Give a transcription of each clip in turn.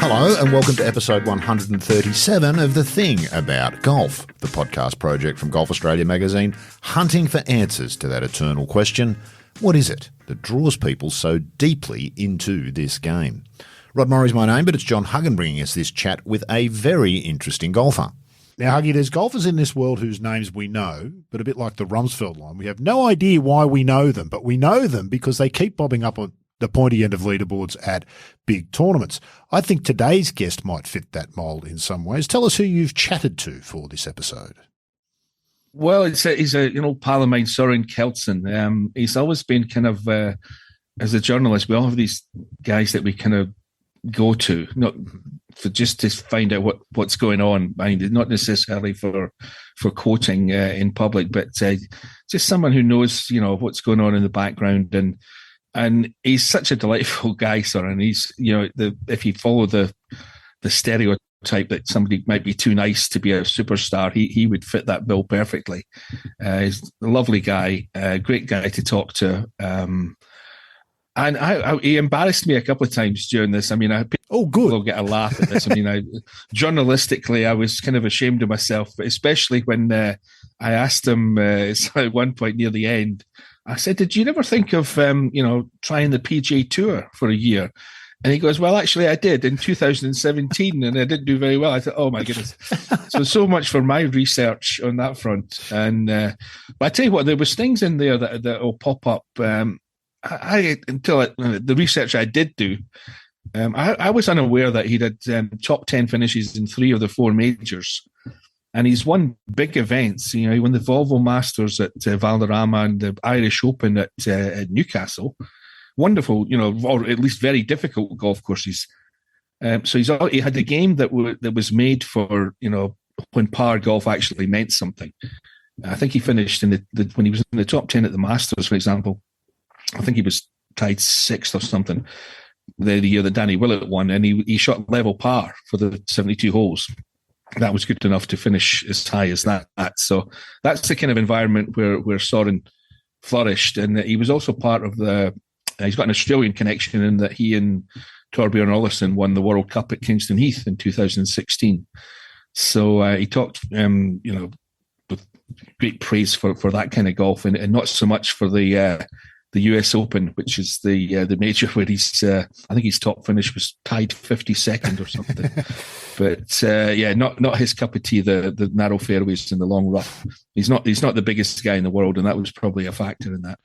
Hello and welcome to episode 137 of The Thing About Golf, the podcast project from Golf Australia magazine, hunting for answers to that eternal question, what is it that draws people so deeply into this game? Rod Murray's my name, but it's John Huggan bringing us this chat with a very interesting golfer. Now, Huggy, there's golfers in this world whose names we know, but a bit like the Rumsfeld line, we have no idea why we know them, but we know them because they keep bobbing up on the pointy end of leaderboards at big tournaments. I think today's guest might fit that mould in some ways. Tell us who you've chatted to for this episode. Well, he's a pal of mine, Soren Kjeldsen. He's always been kind of, as a journalist, we all have these guys that we kind of go to, not for just to find out what's going on, not necessarily for quoting in public, but just someone who knows, what's going on in the background. And he's such a delightful guy, Soren. He's, if you follow the stereotype that somebody might be too nice to be a superstar, he would fit that bill perfectly. He's a lovely guy, great guy to talk to. And he embarrassed me a couple of times during this. People get a laugh at this. Journalistically, I was kind of ashamed of myself, but especially when I asked him at one point near the end, I said, did you never think of, trying the PGA Tour for a year? And he goes, well, actually, I did in 2017, and I didn't do very well. I thought, oh, my goodness. So much for my research on that front. And but I tell you what, there was things in there that will pop up. The research I did do, I was unaware that he'd had top 10 finishes in 3 of the 4 majors. And he's won big events. He won the Volvo Masters at Valderrama and the Irish Open at Newcastle. Wonderful, or at least very difficult golf courses. So he had a game that was made for, when par golf actually meant something. I think he finished when he was in the top 10 at the Masters, for example. I think he was tied 6th or something the year that Danny Willett won, and he shot level par for the 72 holes. That was good enough to finish as high as that. So that's the kind of environment where Soren flourished. And he was also part of he's got an Australian connection in that he and Thorbjorn Olsen won the World Cup at Kingston Heath in 2016. So he talked, with great praise for that kind of golf and not so much for the US Open, which is the major where he's, I think his top finish was tied 52nd or something. But not his cup of tea, the narrow fairways and the long rough. He's not the biggest guy in the world, and that was probably a factor in that.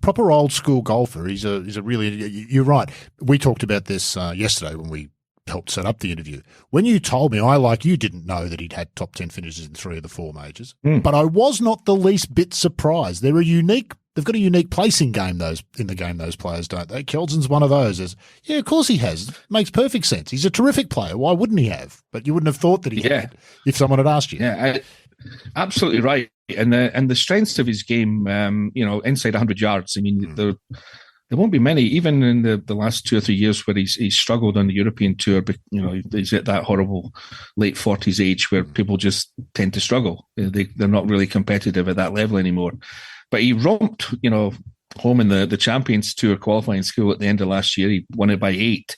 Proper old school golfer. He's a really, you're right. We talked about this yesterday when we helped set up the interview. When you told me, I, like you, didn't know that he'd had top 10 finishes in 3 of the 4 majors, but I was not the least bit surprised. They've got a unique placing game, those players, don't they? Kjeldsen's one of those. Yeah, of course he has. Makes perfect sense. He's a terrific player. Why wouldn't he have? But you wouldn't have thought that he had if someone had asked you. Yeah, absolutely right. And the strengths of his game, inside 100 yards. There won't be many, even in the last 2 or 3 years where he's struggled on the European tour. But he's at that horrible late 40s age where people just tend to struggle. They're not really competitive at that level anymore. But he romped, home in the Champions Tour qualifying school at the end of last year. He won it by 8.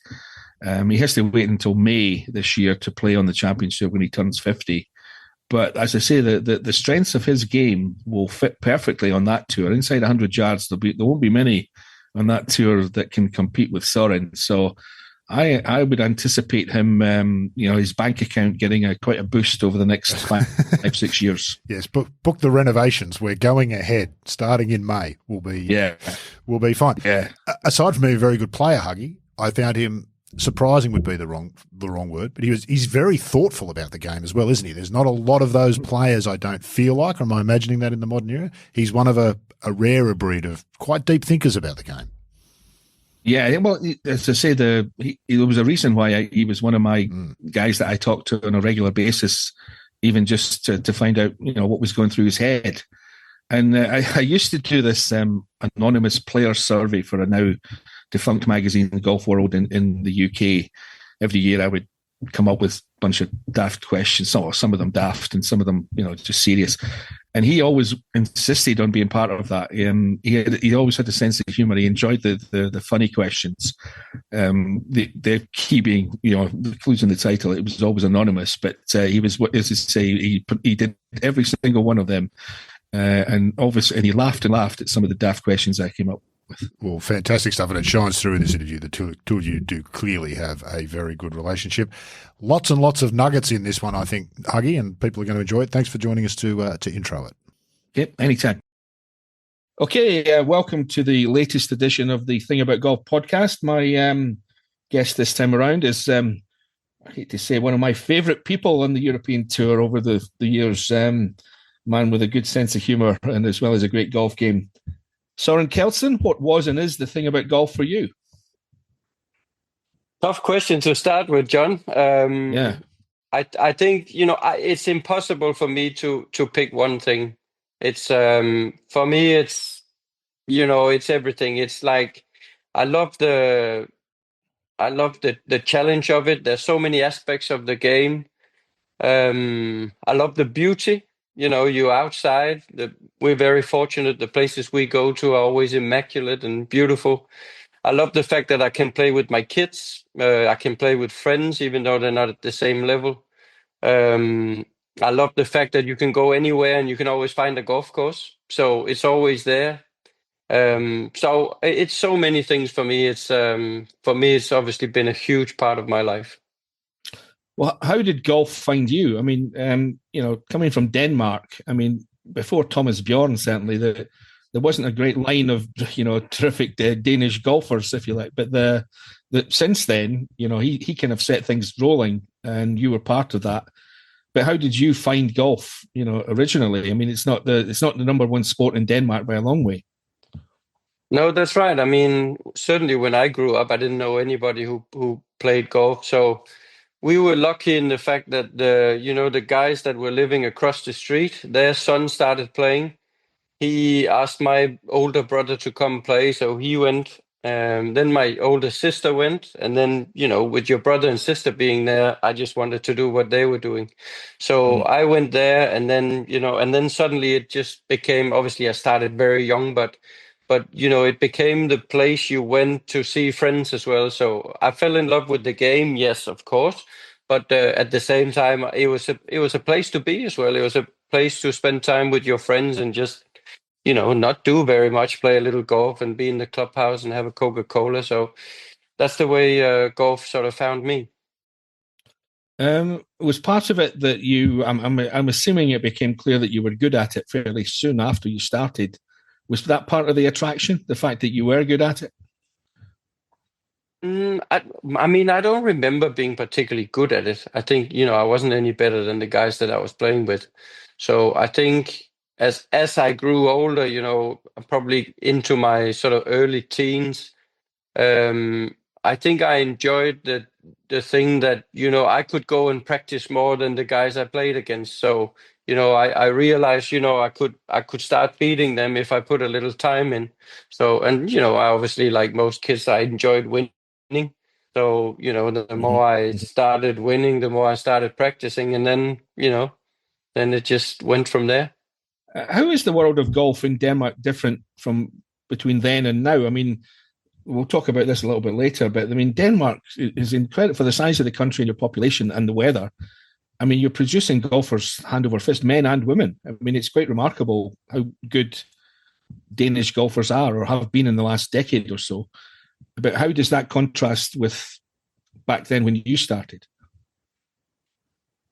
He has to wait until May this year to play on the Champions Tour when he turns 50. But as I say, the strengths of his game will fit perfectly on that tour. Inside 100 yards, there won't be many on that tour that can compete with Soren. So I would anticipate him, his bank account getting quite a boost over the next 5-6 years. Yes, book the renovations. We're going ahead, starting in May. We'll be fine. Yeah. Aside from being a very good player, Huggy, I found him surprising would be the wrong word, but he's very thoughtful about the game as well, isn't he? There's not a lot of those players, I don't feel like, or am I imagining that in the modern era? He's one of a rarer breed of quite deep thinkers about the game. Yeah, well, as I say, there was a reason why he was one of my guys that I talked to on a regular basis, even just to find out, what was going through his head. And I used to do this anonymous player survey for a now defunct magazine, The Golf World in the UK. Every year I would come up with a bunch of daft questions, some of them daft and some of them, just serious. and he always insisted on being part of that. He always had a sense of humour. He enjoyed the funny questions. The key being, the clues in the title. It was always anonymous, but he was, what is to say, he did every single one of them, and obviously, and he laughed and laughed at some of the daft questions I came up with. Well, fantastic stuff, and it shines through in this interview. The two of you do clearly have a very good relationship. Lots and lots of nuggets in this one, I think, Huggy, and people are going to enjoy it. Thanks for joining us to intro it. Yep, anytime. Okay, welcome to the latest edition of the Thing About Golf podcast. My guest this time around is, I hate to say, one of my favourite people on the European Tour over the years. Man with a good sense of humour and as well as a great golf game. Soren Kjeldsen, what was and is the thing about golf for you? Tough question to start with, John. Yeah. I think, it's impossible for me to pick one thing. It's for me, it's it's everything. It's like I love the challenge of it. There's so many aspects of the game. I love the beauty. You're outside. We're very fortunate. The places we go to are always immaculate and beautiful. I love the fact that I can play with my kids. I can play with friends, even though they're not at the same level. I love the fact that you can go anywhere and you can always find a golf course. So it's always there. So it's so many things for me. It's obviously been a huge part of my life. Well, how did golf find you? I mean, coming from Denmark, I mean, before Thomas Bjorn, certainly, there wasn't a great line of, terrific Danish golfers, if you like. But since then, he kind of set things rolling, and you were part of that. But how did you find golf, originally? I mean, it's not the number one sport in Denmark by a long way. No, that's right. I mean, certainly when I grew up, I didn't know anybody who played golf. So we were lucky in the fact that the guys that were living across the street, their son started playing. He asked my older brother to come play, so he went. Then my older sister went, and then with your brother and sister being there, I just wanted to do what they were doing. So I went there, and then suddenly it just became. Obviously, I started very young, but it became the place you went to see friends as well. So I fell in love with the game, yes, of course, but at the same time, it was a place to be as well. It was a place to spend time with your friends and just not do very much, play a little golf and be in the clubhouse and have a Coca-Cola. So that's the way golf sort of found me. Was part of it that I'm assuming it became clear that you were good at it fairly soon after you started. Was that part of the attraction, the fact that you were good at it? I mean, I don't remember being particularly good at it. I think, I wasn't any better than the guys that I was playing with. So I think as I grew older, probably into my sort of early teens, I think I enjoyed the thing that, I could go and practice more than the guys I played against. So, I realized, I could start beating them if I put a little time in. So, and, I obviously, like most kids, I enjoyed winning. So, the more I started winning, the more I started practicing. And then, then it just went from there. How is the world of golf in Denmark different from between then and now? I mean, we'll talk about this a little bit later, but I mean, Denmark is incredible for the size of the country and your population and the weather. I mean, you're producing golfers hand over fist, men and women. I mean, it's quite remarkable how good Danish golfers are or have been in the last decade or so. But how does that contrast with back then when you started?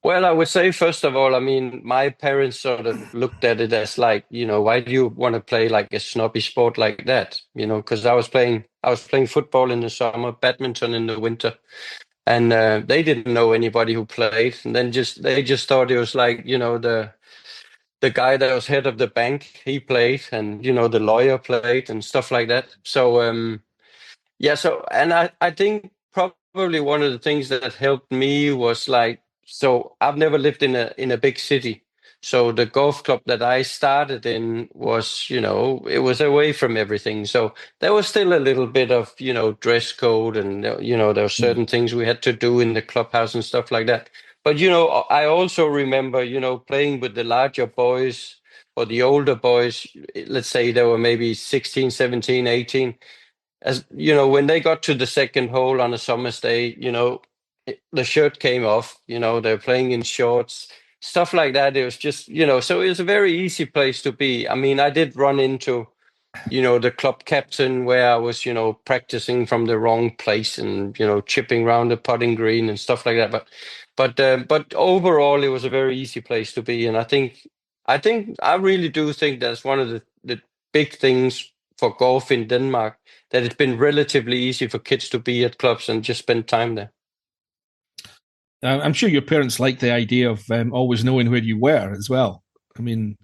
Well, I would say, first of all, I mean, my parents sort of looked at it as like, why do you want to play like a snobby sport like that? Because I was playing football in the summer, badminton in the winter, and they didn't know anybody who played. And then they just thought it was like, the guy that was head of the bank, he played, and, the lawyer played and stuff like that. So, yeah, so, and I think probably one of the things that helped me was like, so I've never lived in a big city. So the golf club that I started in was, it was away from everything. So there was still a little bit of, dress code and, there were certain things we had to do in the clubhouse and stuff like that. But, I also remember, playing with the larger boys or the older boys, let's say they were maybe 16, 17, 18, as you know, when they got to the second hole on a summer's day, you know, the shirt came off, you know, they're playing in shorts, stuff like that. It was just, you know, so it was a very easy place to be. I mean, I did run into, you know, the club captain where I was, you know, practicing from the wrong place and, you know, chipping around the putting green and stuff like that. But overall, it was a very easy place to be. And I really do think that's one of the big things for golf in Denmark, that it's been relatively easy for kids to be at clubs and just spend time there. I'm sure your parents liked the idea of always knowing where you were as well. I mean,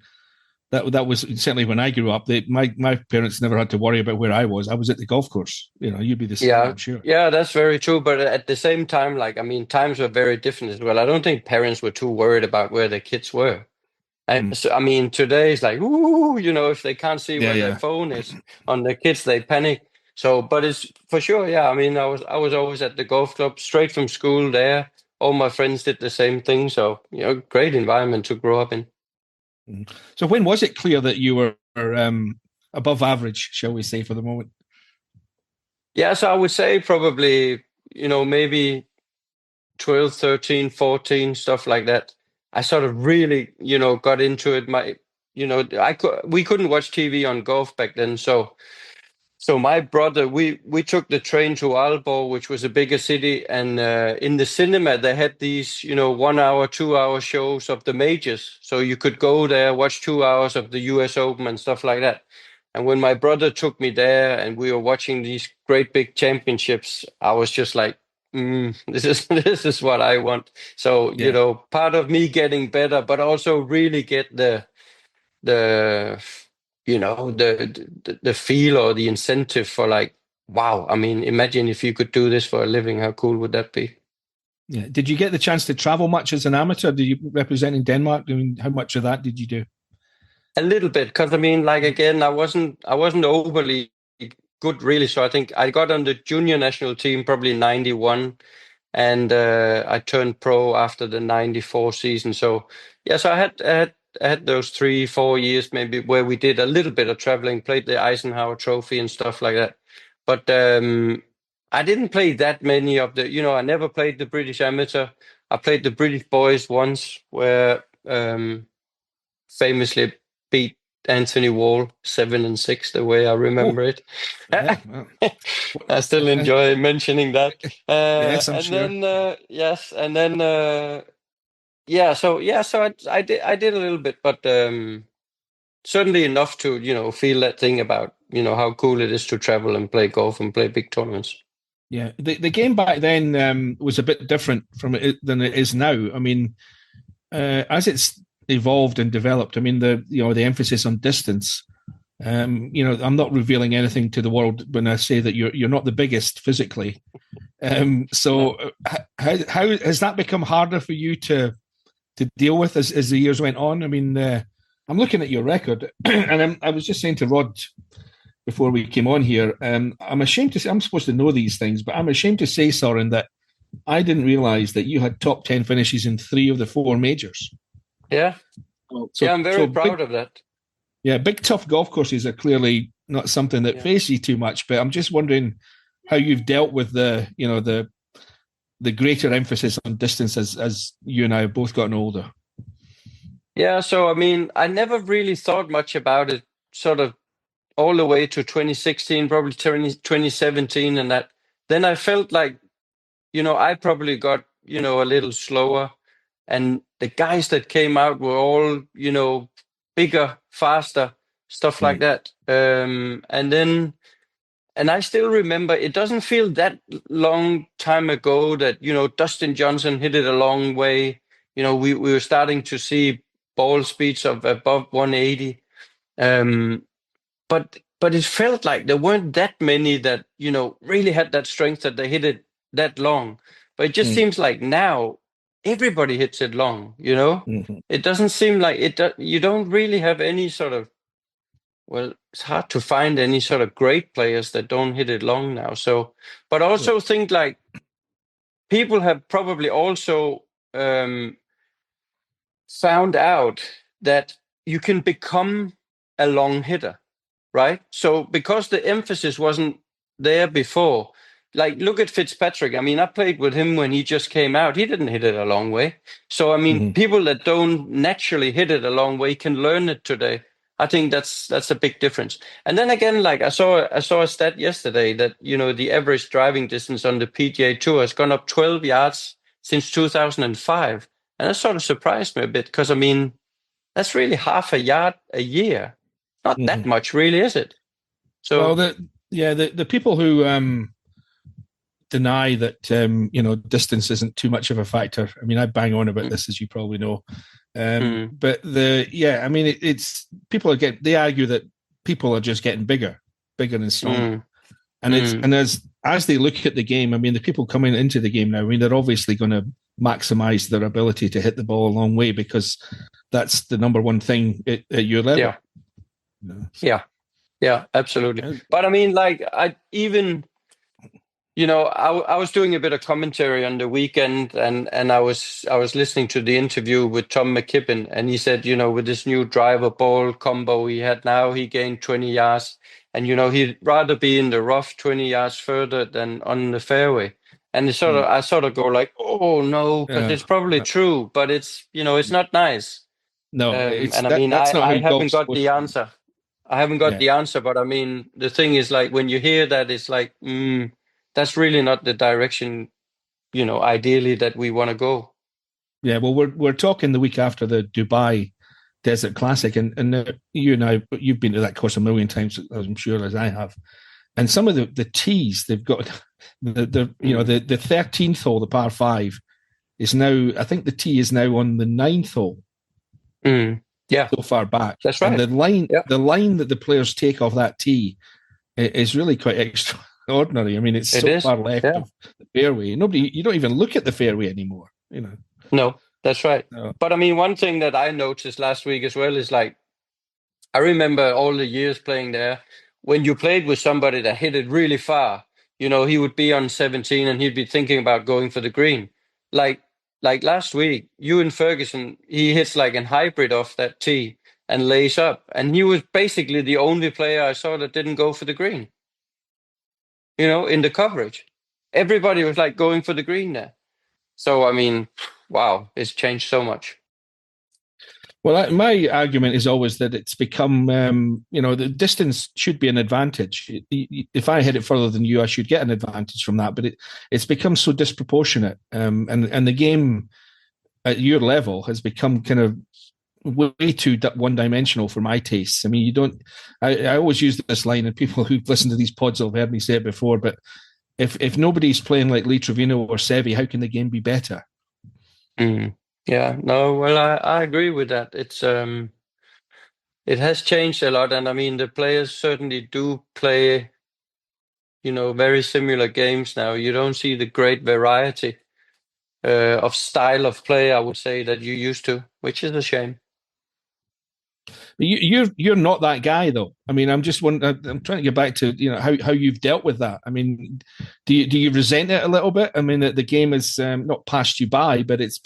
that was certainly when I grew up. My parents never had to worry about where I was. I was at the golf course. You know, you'd be the same, I'm sure. Yeah, that's very true. But at the same time, like, I mean, times were very different as well. I don't think parents were too worried about where their kids were. And so, I mean, today it's like, ooh, you know, if they can't see where their phone is on their kids, they panic. So, but it's for sure, yeah. I mean, I was always at the golf club, straight from school there. All my friends did the same thing. So, you know, great environment to grow up in. So when was it clear that you were above average, shall we say, for the moment? Yeah, so I would say probably, you know, maybe 12, 13, 14, stuff like that. I sort of really, you know, got into it. We couldn't watch TV on golf back then. So my brother, we took the train to Aalborg, which was a bigger city. And in the cinema, they had these, you know, 1 hour, 2 hour shows of the majors. So you could go there, watch 2 hours of the US Open and stuff like that. And when my brother took me there and we were watching these great big championships, I was just like, this is what I want. So, you know, part of me getting better, but also really get the you know, the feel or the incentive for like, wow, I mean, imagine if you could do this for a living, how cool would that be? Yeah. Did you get the chance to travel much as an amateur? Did you representing Denmark? I mean, how much of that did you do? A little bit, because I mean, like, again, I wasn't overly good really. So I think I got on the junior national team probably 91, and I turned pro after the 94 season. So yeah, so I had those 3-4 years maybe where we did a little bit of traveling, played the Eisenhower Trophy and stuff like that. But I didn't play that many of the, you know, I never played the British Amateur. I played the British Boys once, where famously beat Anthony Wall 7-6, the way I remember it. Yeah, well. I still enjoy mentioning that. Yes, I'm and sure. then yes, and then so I did a little bit, but certainly enough to, you know, feel that thing about, you know, how cool it is to travel and play golf and play big tournaments. Yeah, the game back then was a bit different from it than it is now. I mean, as it's evolved and developed, I mean, the emphasis on distance. You know, I'm not revealing anything to the world when I say that you're not the biggest physically. So how has that become harder for you to deal with as the years went on? I mean, I'm looking at your record, and I was just saying to Rod before we came on here, I'm ashamed to say, I'm supposed to know these things, but I'm ashamed to say, Soren, that I didn't realize that you had top 10 finishes in 3 of the 4 majors. Yeah. So, I'm very proud of that. Yeah, big tough golf courses are clearly not something that faze you too much, but I'm just wondering how you've dealt with the greater emphasis on distance as you and I have both gotten older. Yeah, so I mean, I never really thought much about it, sort of all the way to 2016, probably 2017, and that. Then I felt like, you know, I probably got, you know, a little slower, and the guys that came out were all, you know, bigger, faster, stuff like that. And I still remember, it doesn't feel that long time ago that, you know, Dustin Johnson hit it a long way. You know, we were starting to see ball speeds of above 180. But it felt like there weren't that many that, you know, really had that strength that they hit it that long. But it just seems like now everybody hits it long, you know? Mm-hmm. It doesn't seem like you don't really have any sort of, well, it's hard to find any sort of great players that don't hit it long now. So, but I also think like people have probably also found out that you can become a long hitter, right? So because the emphasis wasn't there before, like look at Fitzpatrick. I mean, I played with him when he just came out. He didn't hit it a long way. So I mean, people that don't naturally hit it a long way can learn it today. I think that's a big difference. And then again, like I saw a stat yesterday that the average driving distance on the PGA Tour has gone up 12 yards since 2005, and that sort of surprised me a bit because I mean that's really half a yard a year. Not that much, really, is it? So the people who deny that distance isn't too much of a factor. I mean, I bang on about this, as you probably know. But it's people they argue that people are just getting bigger and stronger. And as they look at the game, I mean, the people coming into the game now, I mean, they're obviously going to maximize their ability to hit the ball a long way because that's the number one thing at your level. Yeah, absolutely. But I mean, like I was doing a bit of commentary on the weekend, and I was listening to the interview with Tom McKibbin, and he said, with this new driver ball combo he had now, he gained 20 yards, and he'd rather be in the rough 20 yards further than on the fairway. And I sort of go like, oh no, because it's probably true, but it's it's not nice. No, and I mean, I haven't got the answer. I haven't got the answer, but I mean, the thing is, like, when you hear that, it's like, that's really not the direction, ideally that we want to go. Yeah, well, we're talking the week after the Dubai Desert Classic, and you and I, you've been to that course a million times, as I'm sure as I have. And some of the tees they've got, the 13th hole, the par 5, is now, I think the tee is now on the 9th hole. Yeah, so far back. That's right. And the line that the players take off that tee is really quite extraordinary. I mean, it's so far left of the fairway. You don't even look at the fairway anymore. No, that's right. No. But I mean, one thing that I noticed last week as well is like, I remember all the years playing there. When you played with somebody that hit it really far, he would be on 17 and he'd be thinking about going for the green. Like last week, Ewan Ferguson, he hits like a hybrid off that tee and lays up. And he was basically the only player I saw that didn't go for the green, in the coverage. Everybody was like going for the green there. So, I mean, wow, it's changed so much. Well, my argument is always that it's become, the distance should be an advantage. If I hit it further than you, I should get an advantage from that. But it's become so disproportionate. And the game at your level has become kind of way too one-dimensional for my tastes. I mean, I always use this line, and people who've listened to these pods will have heard me say it before, but if nobody's playing like Lee Trevino or Seve, how can the game be better? Yeah, no, well, I agree with that. It's it has changed a lot, and I mean the players certainly do play, very similar games now. You don't see the great variety of style of play, I would say, that you used to, which is a shame. You're not that guy, though. I mean, I'm trying to get back to how you've dealt with that. I mean, do you resent it a little bit? I mean, the game has not passed you by, but it's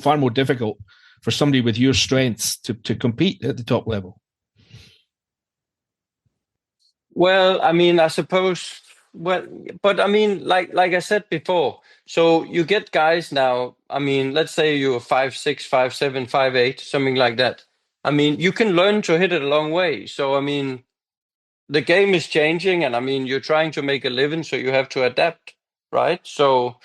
far more difficult for somebody with your strengths to compete at the top level. Well, I mean, I suppose. Well, but I mean, like I said before, so you get guys now. I mean, let's say you're 5'6", 5'7", 5'8", something like that. I mean, you can learn to hit it a long way. So I mean, the game is changing, and I mean, you're trying to make a living, so you have to adapt, right? So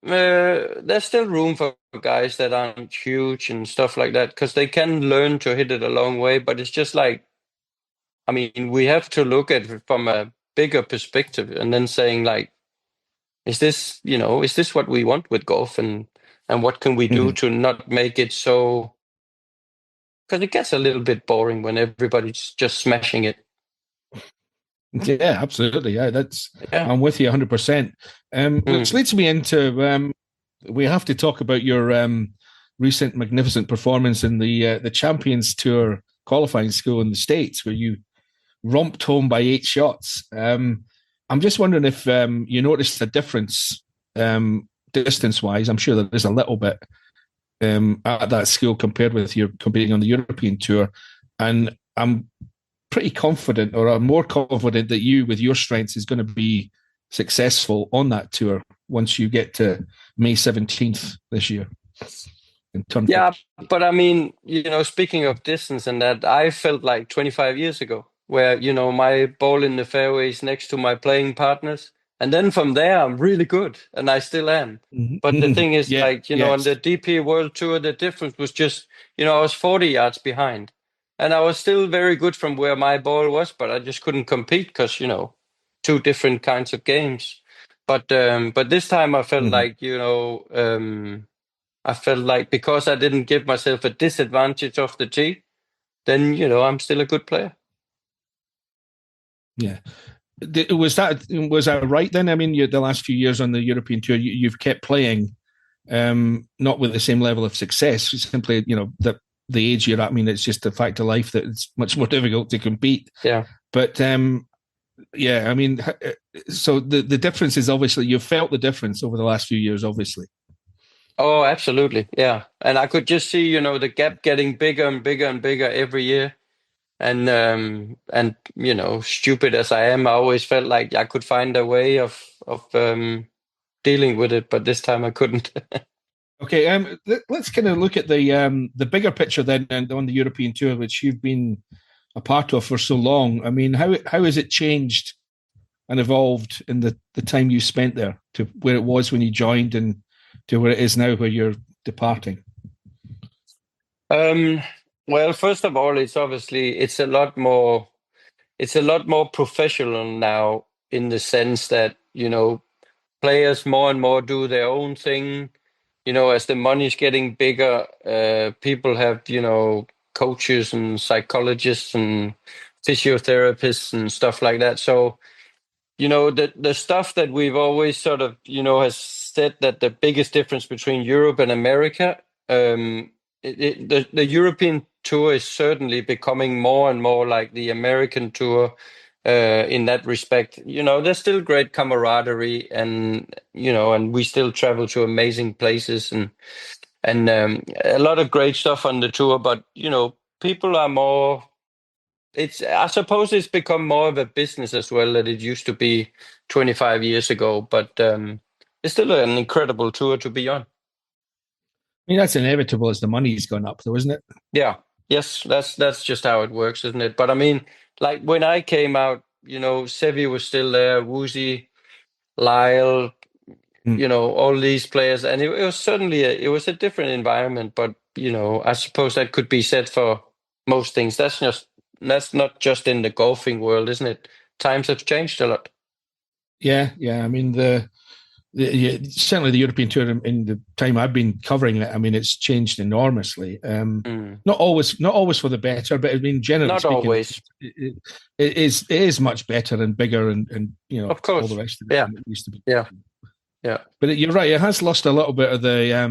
there's still room for guys that aren't huge and stuff like that, because they can learn to hit it a long way. But it's just like, I mean, we have to look at it from a bigger perspective, and then saying like, is this what we want with golf, and what can we do to not make it so, because it gets a little bit boring when everybody's just smashing it. Yeah, absolutely. Yeah, I'm with you 100%. Which leads me into we have to talk about your recent magnificent performance in the Champions Tour qualifying school in the States, where you romped home by 8 shots. I'm just wondering if you noticed a difference distance-wise. I'm sure there is a little bit at that school compared with your competing on the European tour. And I'm pretty confident, or I'm more confident, that you, with your strengths, is going to be successful on that tour once you get to May 17th this year. Yeah, but I mean, speaking of distance and that, I felt like 25 years ago, where, my ball in the fairway is next to my playing partners. And then from there, I'm really good, and I still am. Mm-hmm. But the thing is, Yeah, on the DP World Tour, the difference was just, I was 40 yards behind. And I was still very good from where my ball was, but I just couldn't compete because, two different kinds of games. But this time I felt like, I felt like because I didn't give myself a disadvantage off the tee, then, I'm still a good player. Yeah. Was that right then? I mean, the last few years on the European Tour, you've kept playing, not with the same level of success. It's simply, the age you're at. I mean, it's just a fact of life that it's much more difficult to compete. Yeah. But yeah, I mean, so the difference is obviously you've felt the difference over the last few years, obviously. Oh, absolutely. Yeah. And I could just see, the gap getting bigger and bigger and bigger every year. And stupid as I am, I always felt like I could find a way of dealing with it, but this time I couldn't. Okay, let's kind of look at the bigger picture then on the European Tour, which you've been a part of for so long. I mean, how has it changed and evolved in the time you spent there to where it was when you joined and to where it is now where you're departing? Well, first of all, it's a lot more professional now, in the sense that, players more and more do their own thing. As the money's getting bigger, people have, coaches and psychologists and physiotherapists and stuff like that. So, the stuff that we've always sort of, has said that the biggest difference between Europe and America, the European Tour is certainly becoming more and more like the American Tour. In that respect, there's still great camaraderie, and and we still travel to amazing places, and a lot of great stuff on the tour. But people are more. I suppose it's become more of a business as well than it used to be 25 years ago. But it's still an incredible tour to be on. I mean, that's inevitable as the money's gone up, though, isn't it? Yeah. Yes, that's just how it works, isn't it? But I mean, like when I came out, Sevi was still there, Woozy, Lyle, all these players, and it was certainly a different environment. But I suppose that could be said for most things. That's not just in the golfing world, isn't it? Times have changed a lot. Yeah. I mean, certainly the European Tour in the time I've been covering it, I mean, it's changed enormously. Not always for the better, but I mean, generally not speaking, always. It is much better and bigger, and of course, all the rest of it. Yeah, it used to be. Yeah. But you're right; it has lost a little bit of the. I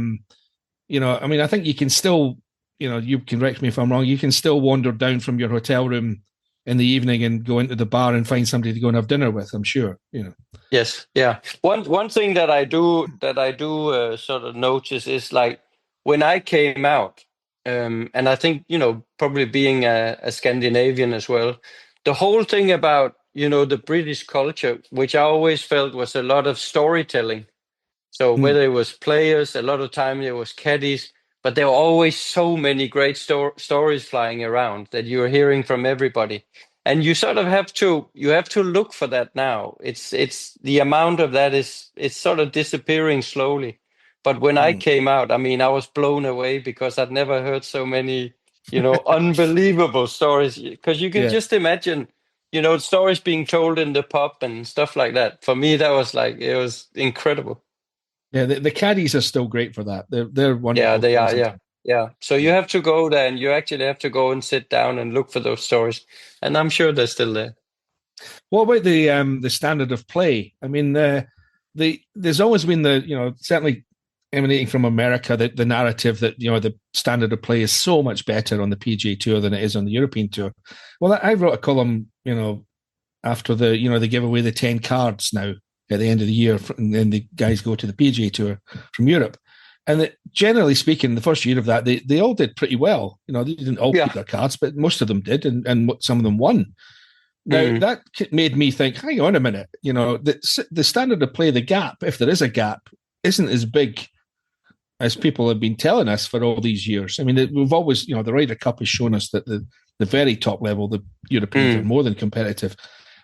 mean, I think you can still, you can correct me if I'm wrong. You can still wander down from your hotel room in the evening and go into the bar and find somebody to go and have dinner with. I'm sure, Yes, yeah. One thing that I do sort of notice is, like, when I came out, and I think probably being a Scandinavian as well, the whole thing about the British culture, which I always felt was a lot of storytelling. So whether it was players, a lot of time there was caddies, but there were always so many great stories flying around that you were hearing from everybody. And you sort of have to look for that now. It's the amount of that it's sort of disappearing slowly. But when I came out, I mean, I was blown away because I'd never heard so many, unbelievable stories. Because you can just imagine, stories being told in the pub and stuff like that. For me, that was like, it was incredible. Yeah, the caddies are still great for that. They're wonderful. Yeah, they are. Yeah. So you have to go there, and you actually have to go and sit down and look for those stories. And I'm sure they're still there. What about the standard of play? I mean, there's always been certainly emanating from America, the narrative that the standard of play is so much better on the PGA Tour than it is on the European Tour. Well, I wrote a column, after they give away the 10 cards now at the end of the year, and then the guys go to the PGA Tour from Europe. And generally speaking, the first year of that, they all did pretty well. They didn't all Yeah. keep their cards, but most of them did, and some of them won. Now, that made me think, hang on a minute, the standard of play, the gap, if there is a gap, isn't as big as people have been telling us for all these years. I mean, we've always, the Ryder Cup has shown us that the very top level, the Europeans are more than competitive.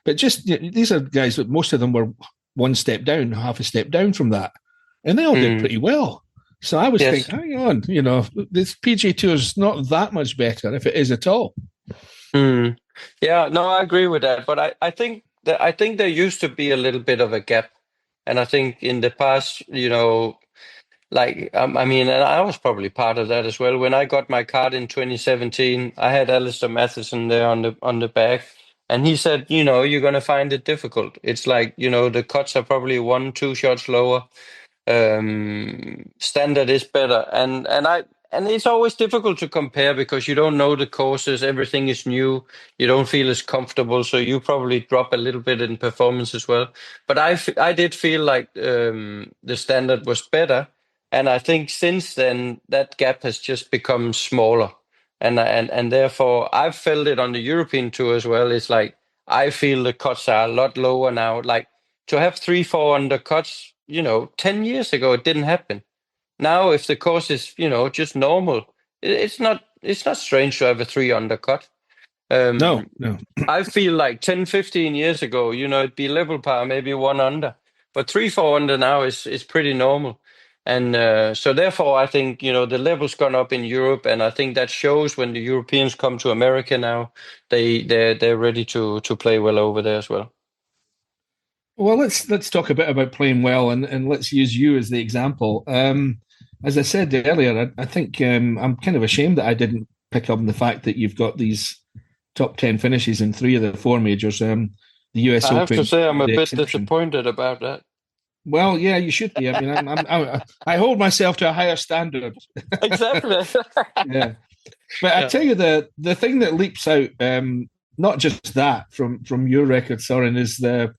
But just, these are guys that most of them were one step down, half a step down from that. And they all did pretty well. So I was thinking, hang on, this PGA Tour is not that much better, if it is at all. Yeah, no, I agree with that. But I think there used to be a little bit of a gap. And I think in the past, I mean, and I was probably part of that as well. When I got my card in 2017, I had Alistair Matheson there on the back. And he said, you're going to find it difficult. It's like, the cuts are probably 1-2 shots lower. Standard is better. And it's always difficult to compare because you don't know the courses. Everything is new. You don't feel as comfortable. So you probably drop a little bit in performance as well. But I did feel like the standard was better. And I think since then, that gap has just become smaller. And therefore, I've felt it on the European tour as well. It's like, I feel the cuts are a lot lower now. Like to have 3-4 under cuts, 10 years ago, it didn't happen. Now, if the course is, just normal, it's not strange to have a 3 undercut. No. I feel like 10, 15 years ago, it'd be level par, maybe 1 under. But 3-4 under now is pretty normal. And so therefore, I think, the level's gone up in Europe. And I think that shows when the Europeans come to America now, they're ready to play well over there as well. Well, let's talk a bit about playing well, and let's use you as the example. As I said earlier, I think I'm kind of ashamed that I didn't pick up on the fact that you've got these top 10 finishes in 3 of the 4 majors. The US Open. I have to say I'm a bit disappointed about that. Well, yeah, you should be. I mean, I hold myself to a higher standard. Exactly. Yeah, but I tell you, the thing that leaps out, not just that from your record, Soren, is the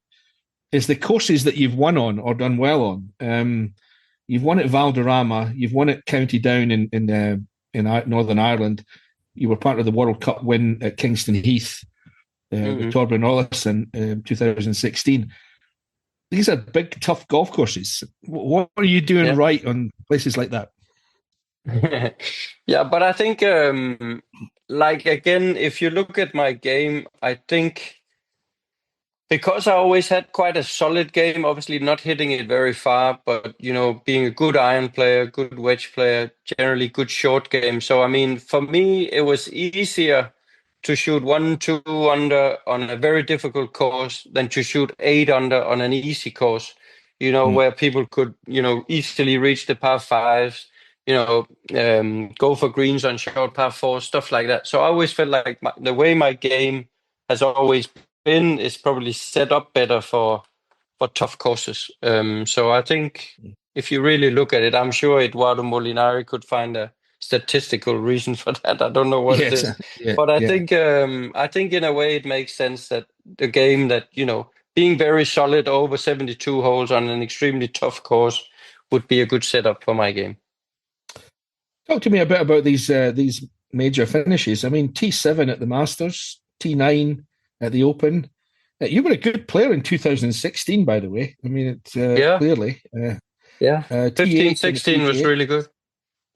courses that you've won on or done well on. You've won at Valderrama, you've won at County Down in Northern Ireland. You were part of the World Cup win at Kingston Heath with Thorbjorn Olsen in 2016. These are big, tough golf courses. What are you doing right on places like that? Yeah, but I think, again, if you look at my game, I think because I always had quite a solid game, obviously not hitting it very far, but, being a good iron player, good wedge player, generally good short game. So, I mean, for me, it was easier to shoot 1-2 under on a very difficult course than to shoot 8 under on an easy course, where people could, easily reach the par 5s, go for greens on short par 4, stuff like that. So I always felt like the way my game has always been is probably set up better for tough courses. So I think if you really look at it, I'm sure Eduardo Molinari could find a statistical reason for that. I don't know what it is, but I think in a way it makes sense that the game that being very solid over 72 holes on an extremely tough course would be a good setup for my game. Talk to me a bit about these major finishes. I mean, T7 at the Masters, T9 at the Open. You were a good player in 2016, by the way. I mean, clearly. 15, 16 was really good.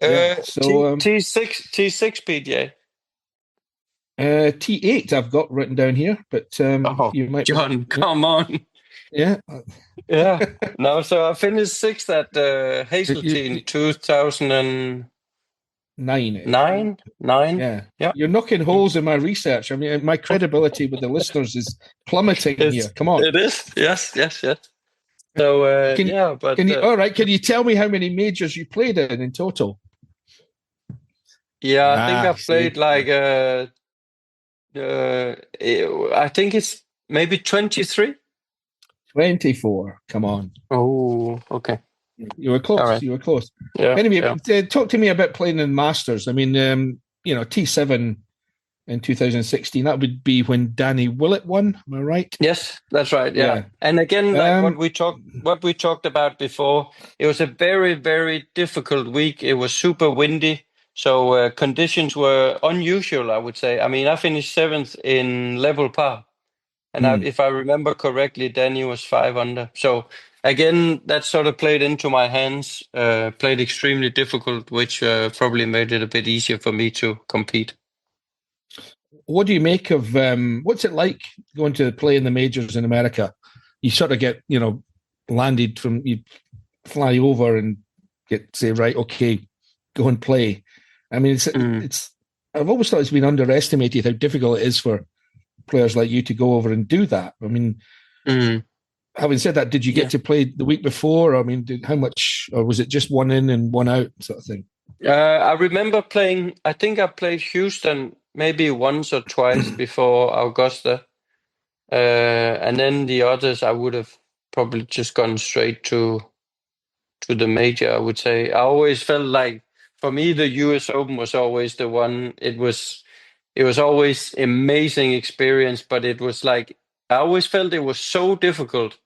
T6 PGA. T8 I've got written down here, but you might. John, come on. Yeah. No, so I finished 6th at Hazeltine 2009. 9. Yeah. You're knocking holes in my research. I mean, my credibility with the listeners is plummeting here. Come on. It is. Yes. So, can you tell me how many majors you played in total? Yeah, I think I played I think it's maybe 23. 24. Come on. Oh, okay. You were close. Right. You were close. Yeah. Anyway, talk to me about playing in Masters. I mean, T7 in 2016. That would be when Danny Willett won. Am I right? Yes, that's right. Yeah. And again, like what we talked about before, it was a very, very difficult week. It was super windy, so conditions were unusual, I would say. I mean, I finished 7th in level par, and if I remember correctly, Danny was 5 under. So again, that sort of played into my hands. Played extremely difficult, which probably made it a bit easier for me to compete. What do you make of what's it like going to play in the majors in America? You sort of get, landed from, you fly over and say, right, okay, go and play. I mean, it's I've always thought it's been underestimated how difficult it is for players like you to go over and do that. I mean, having said that, did you get to play the week before? I mean, how much, or was it just one in and one out sort of thing? I remember playing, I think I played Houston maybe once or twice before Augusta. And then the others, I would have probably just gone straight to the major, I would say. I always felt like, for me, the US Open was always the one. It was always amazing experience, but it was like, I always felt it was so difficult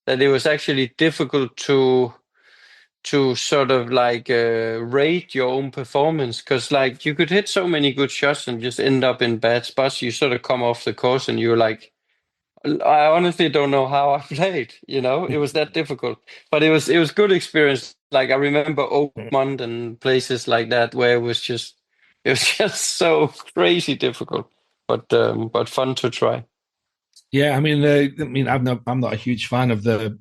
that it was actually difficult to sort of like rate your own performance, because like you could hit so many good shots and just end up in bad spots. You sort of come off the course and you're like, I honestly don't know how I played. It was that difficult, but it was good experience. Like I remember Oakmont and places like that where it was just so crazy difficult, but fun to try. Yeah, I mean, I'm not a huge fan of the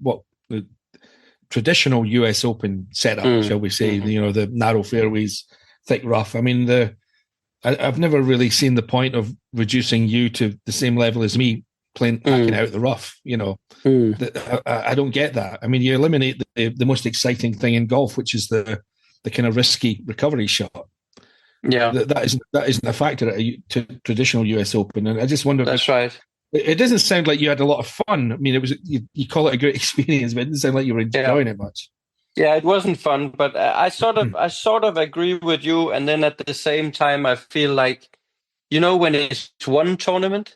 traditional US Open setup, shall we say? The narrow fairways, thick rough. I mean, I've never really seen the point of reducing you to the same level as me hacking out the rough. I don't get that. I mean, you eliminate the most exciting thing in golf, which is the kind of risky recovery shot. Yeah, that isn't a factor at a traditional US Open, and I just wonder. That's right. It doesn't sound like you had a lot of fun. I mean, it was you call it a great experience, but it didn't sound like you were enjoying it much. Yeah, it wasn't fun, but I sort of agree with you. And then at the same time, I feel like, when it's one tournament,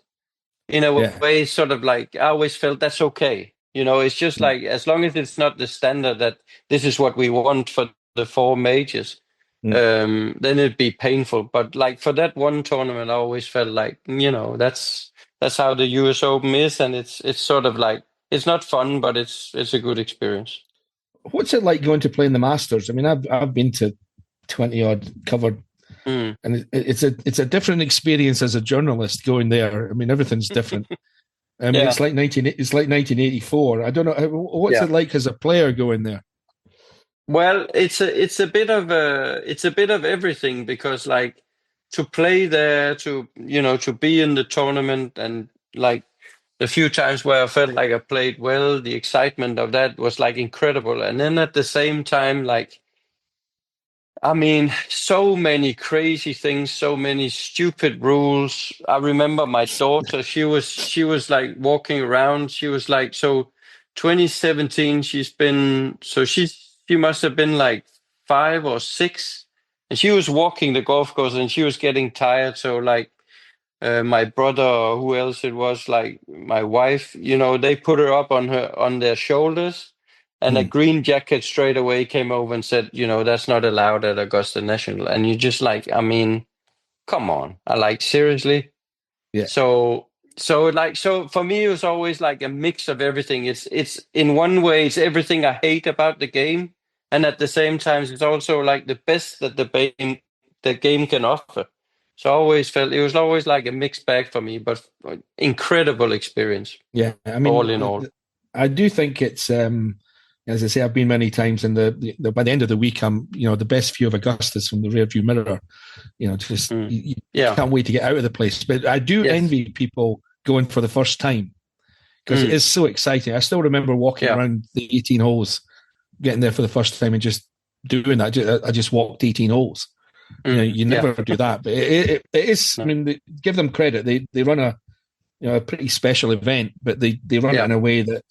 in a way, sort of like I always felt that's okay. It's just like, as long as it's not the standard that this is what we want for the 4 majors, then it'd be painful. But like for that one tournament, I always felt like, that's how the US Open is, and it's sort of like, it's not fun, but it's a good experience. What's it like going to play in the Masters? I mean, I've been to 20 odd covered, and it's a different experience as a journalist going there. I mean, everything's different. I mean, it's like 1984. I don't know what's it like as a player going there. Well, it's a bit of everything, because like to play there, to be in the tournament, and like the few times where I felt like I played well, the excitement of that was like incredible. And then at the same time, like, I mean, so many crazy things, so many stupid rules. I remember my daughter, she was like walking around. She was like, so 2017, she must have been like 5 or 6. And she was walking the golf course and she was getting tired. So like, my brother, or who else it was, like my wife, they put her up on their shoulders, and a green jacket straight away came over and said, that's not allowed at Augusta National. And you just like, I mean, come on, I like, seriously. Yeah. So for me, it was always like a mix of everything. It's in one way, it's everything I hate about the game, and at the same time, it's also like the best that the game can offer. So I always felt it was always like a mixed bag for me, but incredible experience. Yeah, I mean, all in all, I do think it's, as I say, I've been many times, and by the end of the week, I'm, the best view of Augusta's from the rear view mirror. Just you can't wait to get out of the place. But I do envy people going for the first time, because it is so exciting. I still remember walking around the 18 holes, getting there for the first time, and just doing that. I just walked 18 holes. You never do that, but it is. I mean, give them credit. They run a pretty special event, but they run it in a way that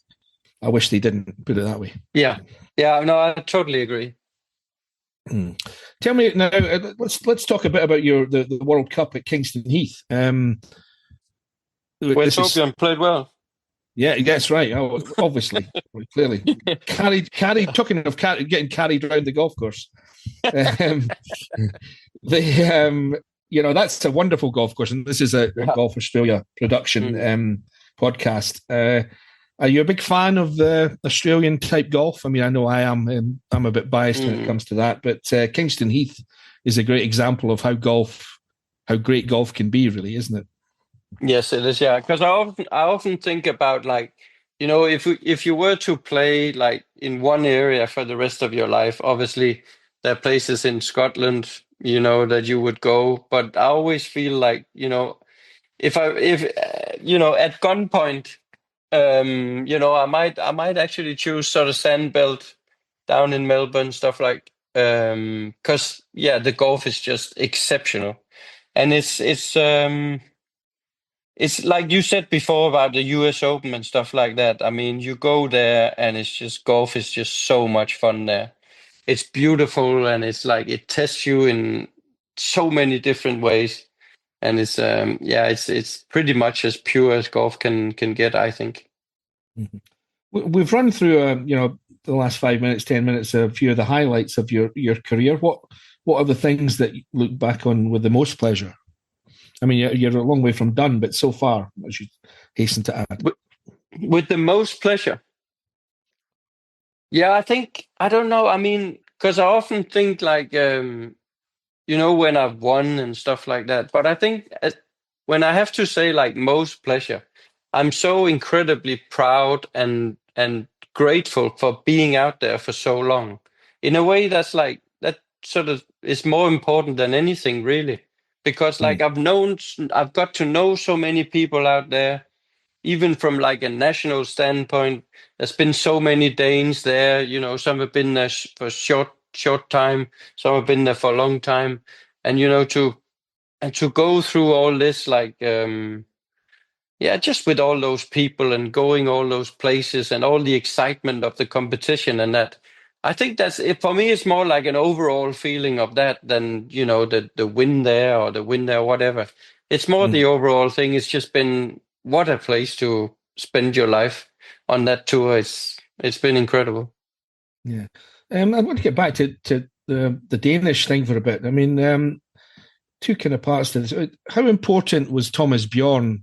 I wish they didn't. Put it that way. Yeah. No, I totally agree. Tell me now. Let's talk a bit about the World Cup at Kingston Heath. Where Thorbjorn played well. Yeah, that's right. Oh, obviously, clearly carried. Talking of getting carried around the golf course. That's a wonderful golf course, and this is a Golf Australia production podcast. Are you a big fan of the Australian type golf? I mean, I know I am. I'm a bit biased when it comes to that, but Kingston Heath is a great example of how great golf can be, really, isn't it? Yes, it is. Yeah, because I often think about, like, if you were to play like in one area for the rest of your life, obviously there are places in Scotland, that you would go. But I always feel like, if at gunpoint, I might actually choose sort of Sandbelt down in Melbourne, stuff like, because the golf is just exceptional, and it's like you said before about the US Open and stuff like that. I mean, you go there and golf is just so much fun there. It's beautiful, and it's like it tests you in so many different ways. And it's pretty much as pure as golf can get, I think. We've run through, the last 5 minutes, 10 minutes, a few of the highlights of your career. What are the things that you look back on with the most pleasure? I mean, you're a long way from done, but so far, I should hasten to add. With the most pleasure? Yeah, I don't know. I mean, because I often think like, when I've won and stuff like that. But I think when I have to say like most pleasure, I'm so incredibly proud and grateful for being out there for so long. In a way, that sort of is more important than anything, really. Because like I've got to know so many people out there, even from like a national standpoint. There's been so many Danes there, some have been there for short time, some have been there for a long time. And, to go through all this, like, just with all those people and going all those places and all the excitement of the competition and that. I think that's it. For me, it's more like an overall feeling of that than, the win there or the win there, whatever. It's more the overall thing. It's just been what a place to spend your life on that tour. It's been incredible. Yeah. I want to get back to the Danish thing for a bit. I mean, two kind of parts to this. How important was Thomas Bjorn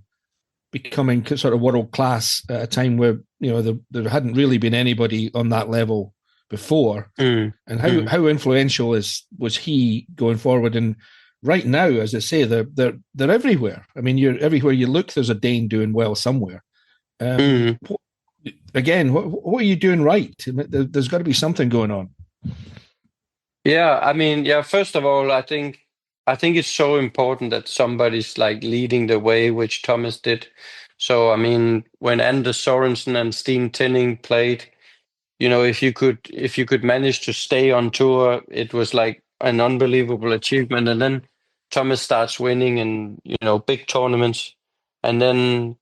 becoming sort of world class at a time where, there hadn't really been anybody on that level before, and how influential was he going forward? And right now, as I say, they're everywhere. I mean, you're everywhere you look. There's a Dane doing well somewhere. Again, what are you doing right? There's got to be something going on. Yeah, I mean, first of all, I think it's so important that somebody's like leading the way, which Thomas did. So, I mean, when Anders Sorensen and Steen Tinning played, if you could manage to stay on tour, it was like an unbelievable achievement. And then Thomas starts winning in, big tournaments. And then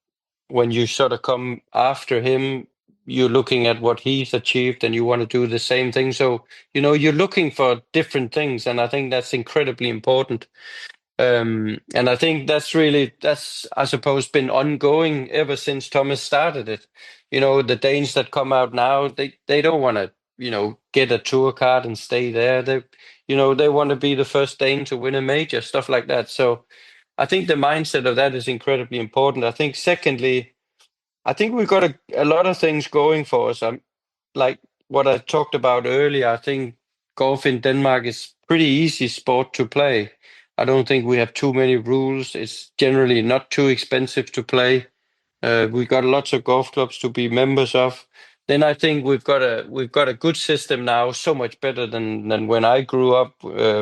when you sort of come after him, you're looking at what he's achieved and you want to do the same thing. So, you're looking for different things. And I think that's incredibly important. And I think that's, I suppose, been ongoing ever since Thomas started it. The Danes that come out now, they don't want to, get a tour card and stay there. They want to be the first Dane to win a major, stuff like that. So I think the mindset of that is incredibly important. I think secondly, I think we've got a lot of things going for us. Like what I talked about earlier, I think golf in Denmark is pretty easy sport to play. I don't think we have too many rules. It's generally not too expensive to play. We've got lots of golf clubs to be members of. Then I think we've got a good system now, so much better than when I grew up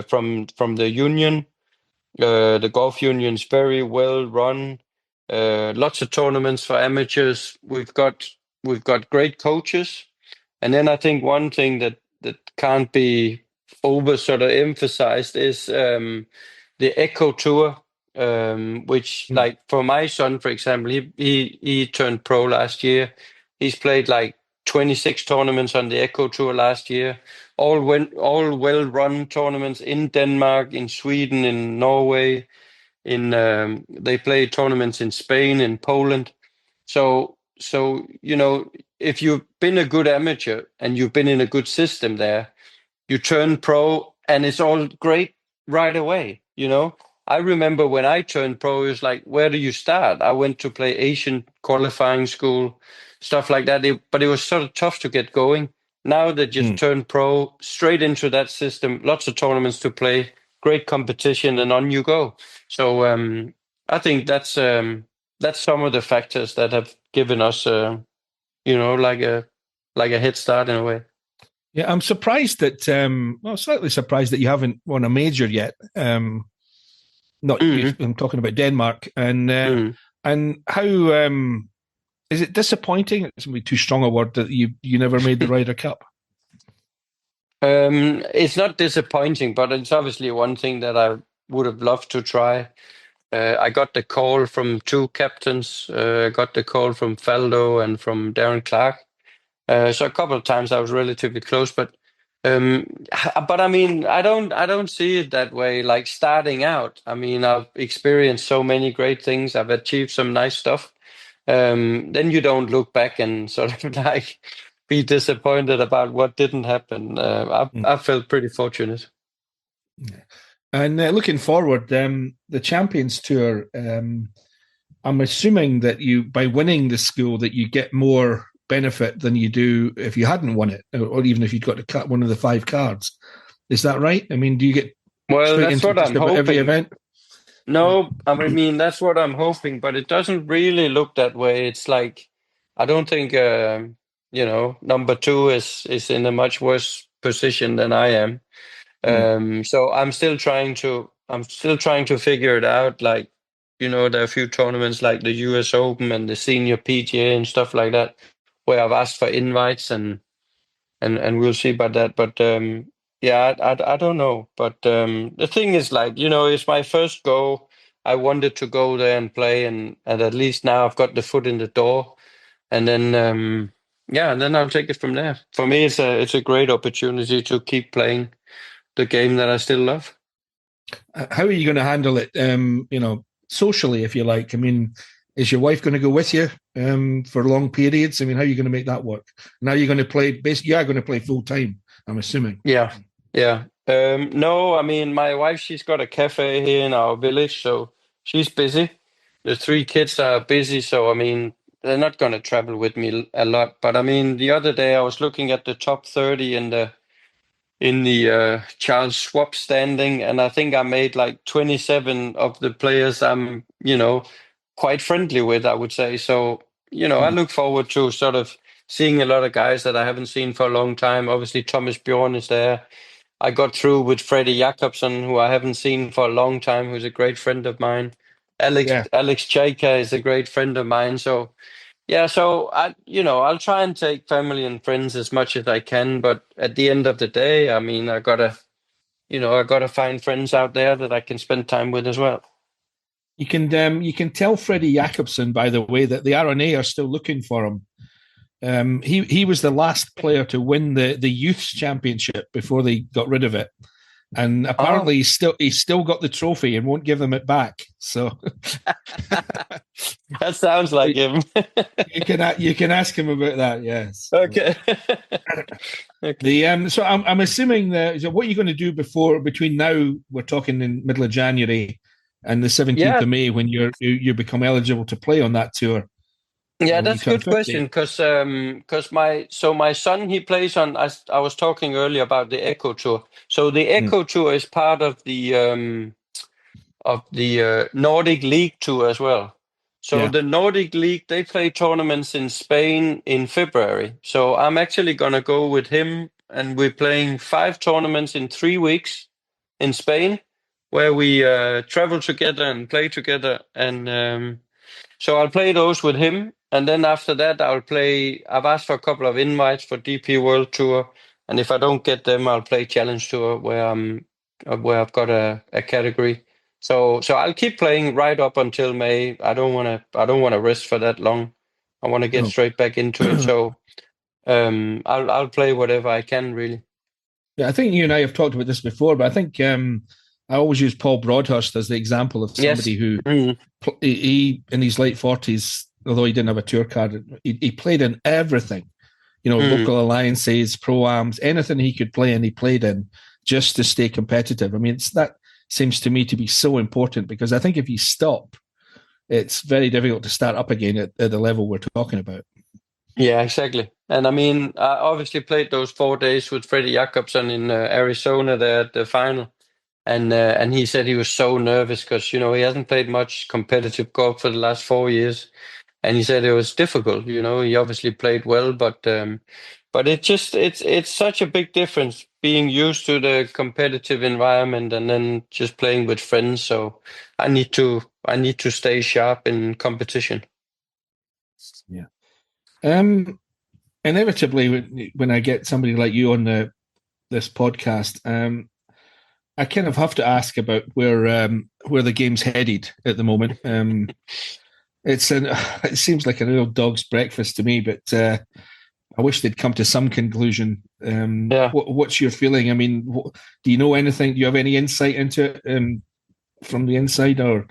from the union. The golf union's very well run. Lots of tournaments for amateurs. We've got great coaches. And then I think one thing that can't be over sort of emphasized is the Echo Tour, which like for my son, for example, he turned pro last year. He's played like 26 tournaments on the Echo Tour last year. all well-run tournaments in Denmark, in Sweden, in Norway. They play tournaments in Spain, in Poland. So if you've been a good amateur and you've been in a good system there, you turn pro and it's all great right away. I remember when I turned pro, it was like, where do you start? I went to play Asian qualifying school, stuff like that. But it was sort of tough to get going. Now they just turn pro, straight into that system, lots of tournaments to play, great competition, and on you go. So I think that's some of the factors that have given us, like a head start in a way. Yeah, I'm surprised that, slightly surprised that you haven't won a major yet. I'm talking about Denmark, and how is it disappointing? It's maybe too strong a word that you never made the Ryder Cup. It's not disappointing, but it's obviously one thing that I would have loved to try. I got the call from two captains. I got the call from Faldo and from Darren Clark. So a couple of times I was relatively close, but I mean, I don't see it that way. Like starting out, I mean, I've experienced so many great things. I've achieved some nice stuff. Then you don't look back and sort of like be disappointed about what didn't happen. I felt pretty fortunate. Yeah. And looking forward, the Champions Tour. I'm assuming that by winning the school that you get more benefit than you do if you hadn't won it, or even if you'd got to cut one of the 5 cards. Is that right? I mean, do you get that's what I'm hoping. Every event? No, I mean that's what I'm hoping, but it doesn't really look that way. It's like I don't think number 2 is in a much worse position than I am. So I'm still trying to figure it out. Like, there are a few tournaments like the US Open and the Senior PGA and stuff like that, where I've asked for invites and we'll see about that. But I don't know. But the thing is, like, it's my first go. I wanted to go there and play, and at least now I've got the foot in the door, and then and then I'll take it from there. For me, it's a great opportunity to keep playing the game that I still love. How are you going to handle it? Socially, if you like. I mean, is your wife going to go with you for long periods? I mean, how are you going to make that work? Now you're going to play. You are going to play full time, I'm assuming. Yeah. No, I mean, my wife, she's got a cafe here in our village, so she's busy. The 3 kids are busy, so I mean, they're not going to travel with me a lot. But I mean, the other day I was looking at the top 30 in the Charles Schwab standing, and I think I made like 27 of the players I'm, quite friendly with, I would say. So, I look forward to sort of seeing a lot of guys that I haven't seen for a long time. Obviously, Thomas Bjorn is there. I got through with Freddie Jacobsen, who I haven't seen for a long time, who's a great friend of mine. Alex Chaika is a great friend of mine. So, so I'll try and take family and friends as much as I can. But at the end of the day, I mean, I gotta find friends out there that I can spend time with as well. You can tell Freddie Jacobsen, by the way, that the RNA are still looking for him. He was the last player to win the Youths Championship before they got rid of it, and apparently he's still got the trophy and won't give them it back. So that sounds like him. you can ask him about that. Yes. Okay. So I'm assuming that. So what are you going to do between now? We're talking in middle of January and the 17th of May, when you become eligible to play on that tour. Yeah, that's a good question, because my son, he plays on. I was talking earlier about the Echo Tour. So the Echo Tour is part of the Nordic League Tour as well. So the Nordic League, they play tournaments in Spain in February. So I'm actually gonna go with him, and we're playing 5 tournaments in 3 weeks in Spain, where we travel together and play together, and so I'll play those with him. And then after that, I've asked for a couple of invites for DP World Tour, and if I don't get them, I'll play Challenge Tour, where I've got a category. So I'll keep playing right up until May. I don't want to rest for that long. I want to get straight back into it. So I'll play whatever I can, really. Yeah, I think you and I have talked about this before, but I think I always use Paul Broadhurst as the example of somebody Yes. who he in his late 40s, although he didn't have a tour card, he played in everything, local alliances, pro-ams, anything he could play in, he played in just to stay competitive. I mean, that seems to me to be so important, because I think if you stop, it's very difficult to start up again at the level we're talking about. Yeah, exactly. And I mean, I obviously played those 4 days with Freddie Jacobsen in Arizona there at the final. And he said he was so nervous because, he hasn't played much competitive golf for the last 4 years. And he said it was difficult. He obviously played well, but it's such a big difference being used to the competitive environment and then just playing with friends. So I need to stay sharp in competition. Yeah. Inevitably, when I get somebody like you on this podcast, I kind of have to ask about where the game's headed at the moment. It seems like a real dog's breakfast to me, but I wish they'd come to some conclusion. Yeah. What's your feeling? I mean, do you know anything? Do you have any insight into it from the inside, or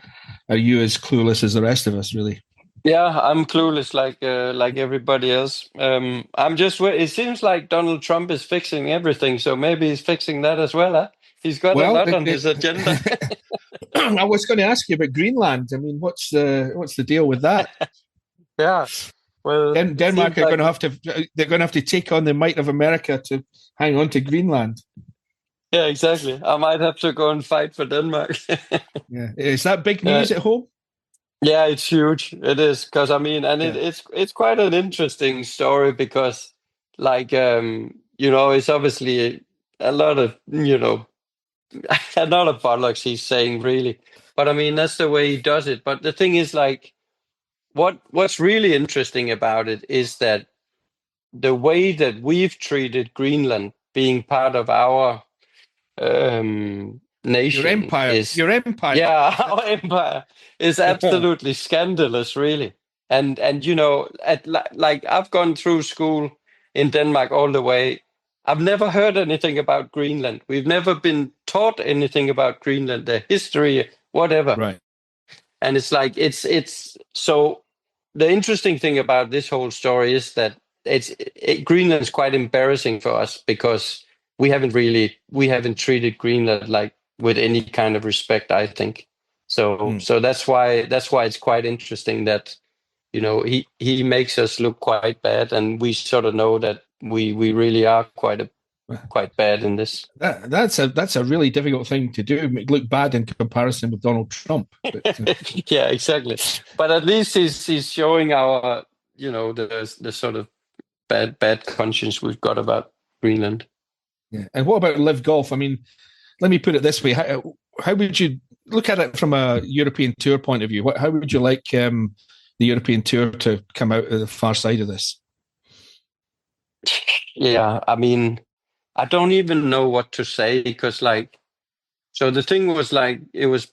are you as clueless as the rest of us, really? Yeah, I'm clueless like everybody else. It seems like Donald Trump is fixing everything, so maybe he's fixing that as well, huh? He's got a lot on his agenda. I was going to ask you about Greenland. I mean, what's the deal with that? Yeah, well, Denmark are going to have to take on the might of America to hang on to Greenland. Yeah, exactly. I might have to go and fight for Denmark. Yeah, is that big news at home? Yeah, it's huge. It is, because I mean, and it's quite an interesting story because, like, it's obviously a lot of a lot of bollocks he's saying, really. But I mean, that's the way he does it. But the thing is, like, what's really interesting about it is that the way that we've treated Greenland being part of our nation, your empire, yeah, our empire is absolutely scandalous, really. And like I've gone through school in Denmark all the way. I've never heard anything about Greenland. We've never been taught anything about Greenland, the history, whatever. Right. And it's like it's so. The interesting thing about this whole story is that Greenland is quite embarrassing for us because we haven't treated Greenland like with any kind of respect, I think. So that's why it's quite interesting that he makes us look quite bad, and we sort of know that we really are quite bad in this. That's a really difficult thing to do. Look bad in comparison with Donald Trump. But, yeah, exactly. But at least he's showing our the sort of bad conscience we've got about Greenland. Yeah. And what about live golf? I mean, let me put it this way: how would you look at it from a European Tour point of view? How would you like the European Tour to come out of the far side of this? Yeah, I mean, I don't even know what to say because, like, so the thing was like it was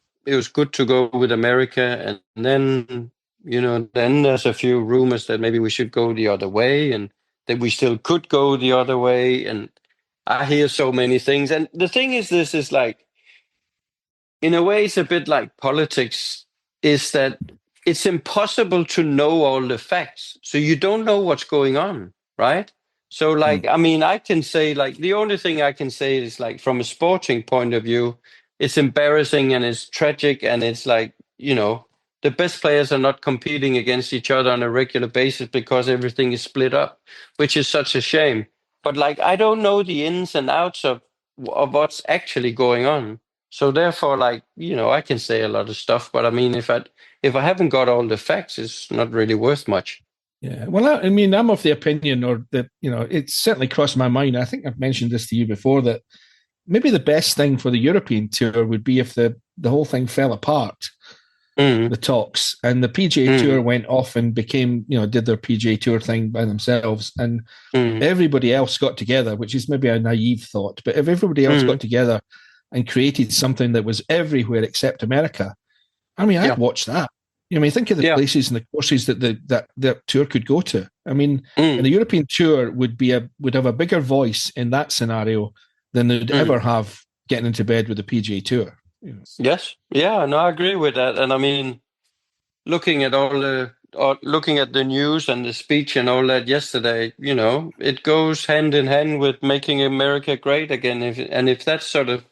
good to go with America, and then then there's a few rumors that maybe we should go the other way, and that we still could go the other way, and I hear so many things. And the thing is, this is like, in a way, it's a bit like politics, is that it's impossible to know all the facts. So you don't know what's going on, right? So, like, I mean, I can say, like, the only thing I can say is, like, from a sporting point of view, it's embarrassing and it's tragic, and it's like, the best players are not competing against each other on a regular basis because everything is split up, which is such a shame. But, like, I don't know the ins and outs of what's actually going on. So therefore, like, I can say a lot of stuff, but I mean, if I haven't got all the facts, it's not really worth much. Yeah, well, I mean, I'm of the opinion, or that it's certainly crossed my mind. I think I've mentioned this to you before, that maybe the best thing for the European Tour would be if the whole thing fell apart, the talks, and the PGA Tour went off and became, did their PGA Tour thing by themselves, and everybody else got together, which is maybe a naive thought, but if everybody else got together and created something that was everywhere except America, I mean, I'd watch that. I mean, think of the places and the courses that the tour could go to. I mean, and the European Tour would have a bigger voice in that scenario than they'd ever have getting into bed with the PGA Tour. Yes, yeah, no, I agree with that. And I mean, looking at looking at the news and the speech and all that yesterday, it goes hand in hand with making America great again. If that's sort of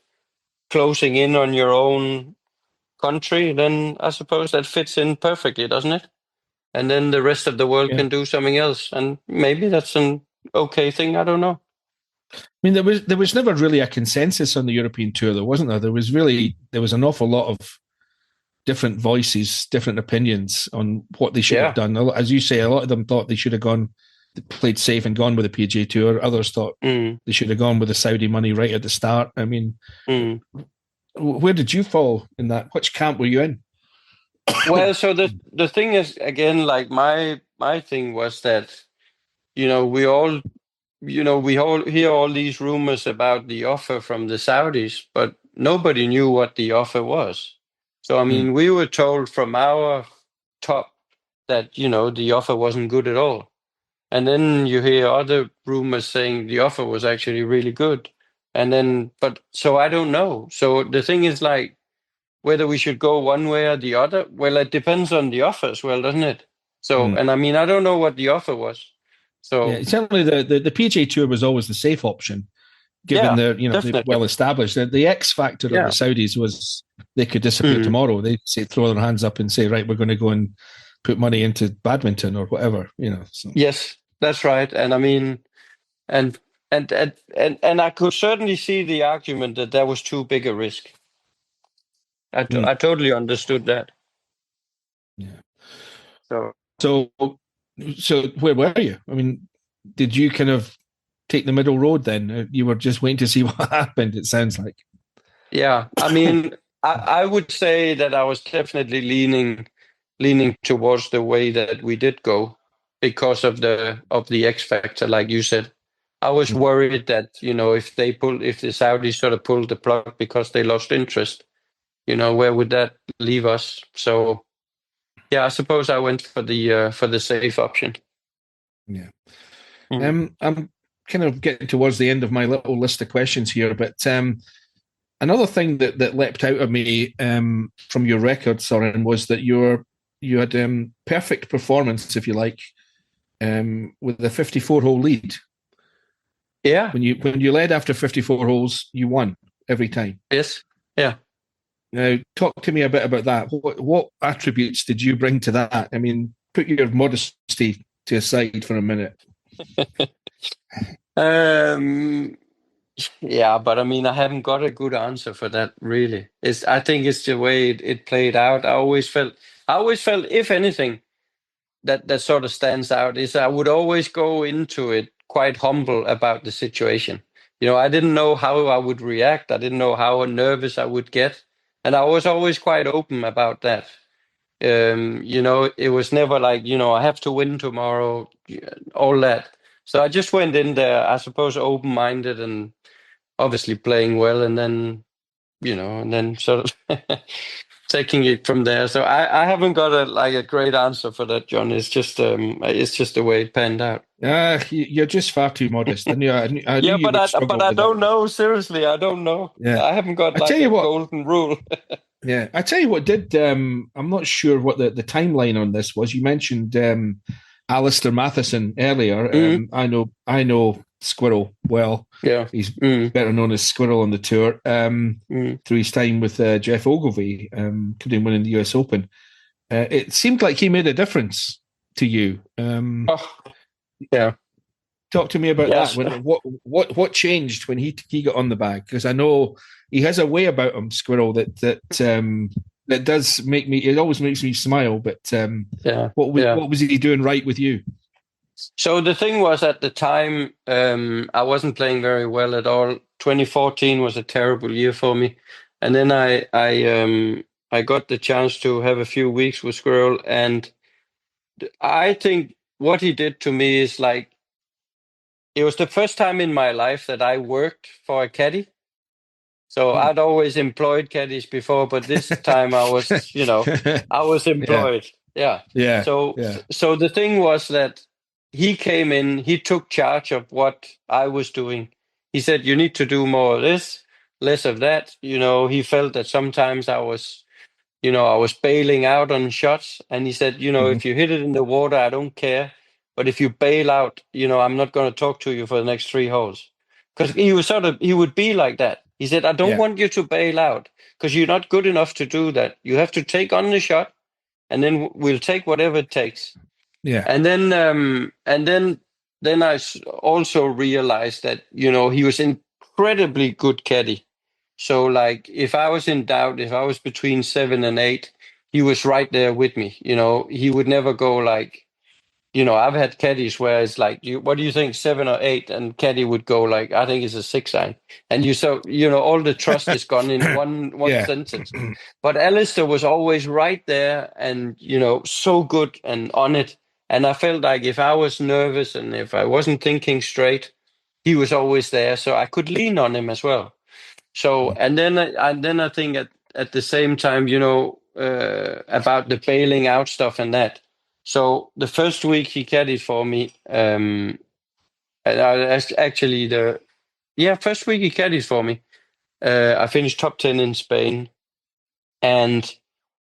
closing in on your own country, then I suppose that fits in perfectly, doesn't it? And then the rest of the world can do something else, and maybe that's an okay thing. I don't know. I mean, there was never really a consensus on the European Tour, though, wasn't there? There was an awful lot of different voices, different opinions on what they should have done. As you say, a lot of them thought they should have played safe and gone with the PGA Tour. Others thought they should have gone with the Saudi money right at the start. I mean, where did you fall in that? Which camp were you in? Well, so the thing is, again, like my thing was that, we all hear all these rumors about the offer from the Saudis, but nobody knew what the offer was. So, I mean, we were told from our top that, the offer wasn't good at all. And then you hear other rumors saying the offer was actually really good. So I don't know. So the thing is, like, whether we should go one way or the other, well, it depends on the offer as well, doesn't it? So, and I mean, I don't know what the offer was. So certainly the PGA Tour was always the safe option, given they're well established. The X factor of the Saudis was they could disappear tomorrow. They say throw their hands up and say, right, we're going to go and put money into badminton or whatever. So. Yes, that's right. And I mean, and I could certainly see the argument that there was too big a risk. I totally understood that. Yeah. So where were you? I mean, did you kind of take the middle road then? You were just waiting to see what happened, it sounds like. Yeah. I mean, I would say that I was definitely leaning towards the way that we did go because of the X factor, like you said. I was worried that, if the Saudis sort of pulled the plug because they lost interest, where would that leave us? So yeah, I suppose I went for the safe option. Yeah. I'm kind of getting towards the end of my little list of questions here, but another thing that leapt out of me from your record, Soren, was that you had perfect performance, if you like, with the 54-hole lead. Yeah. When you led after 54 holes, you won every time. Yes. Yeah. Now, talk to me a bit about that. What attributes did you bring to that? I mean, put your modesty to a side for a minute. Yeah, but I mean, I haven't got a good answer for that, really. I think it's the way it played out. I always felt, if anything, that sort of stands out is I would always go into it quite humble about the situation. I didn't know how I would react. I didn't know how nervous I would get. And I was always quite open about that. It was never like, I have to win tomorrow, all that. So I just went in there, I suppose, open-minded and obviously playing well, and then, sort of taking it from there. So I haven't got a great answer for that, John. It's just the way it panned out. You're just far too modest. I knew but I don't know. Seriously, I don't know. Yeah. I haven't got golden rule. Yeah, I tell you what did. I'm not sure what the timeline on this was. You mentioned Alistair Matheson earlier. I know Squirrel well. Yeah, he's better known as Squirrel on the tour through his time with Jeff Ogilvy, including winning the US Open. It seemed like he made a difference to you. Yeah. Talk to me about that. What changed when he got on the bag? Because I know he has a way about him, Squirrel, that does make me. It always makes me smile. But what was he doing right with you? So the thing was, at the time, I wasn't playing very well at all. 2014 was a terrible year for me, and then I got the chance to have a few weeks with Squirrel, and I think what he did to me is like, it was the first time in my life that I worked for a caddy. So I'd always employed caddies before, but this time I was, I was employed. Yeah. So the thing was that he came in, he took charge of what I was doing. He said, you need to do more of this, less of that. He felt that sometimes I was bailing out on shots. And he said, if you hit it in the water, I don't care. But if you bail out, I'm not going to talk to you for the next 3 holes. Because he would be like that. He said, I don't want you to bail out because you're not good enough to do that. You have to take on the shot, and then we'll take whatever it takes. Yeah. And then I also realized that, he was incredibly good caddy. So like if I was in doubt, if I was between 7 and 8, he was right there with me. He would never go like, I've had caddies where it's like, what do you think, 7 or 8? And caddy would go like, I think it's a 6 iron. And all the trust is gone in one sentence. But Alistair was always right there and, so good and on it. And I felt like if I was nervous and if I wasn't thinking straight, he was always there. So I could lean on him as well. So, and then I think at the same time, about the bailing out stuff and that. So the first week he caddied for me, and first week he caddied for me. I finished top 10 in Spain, and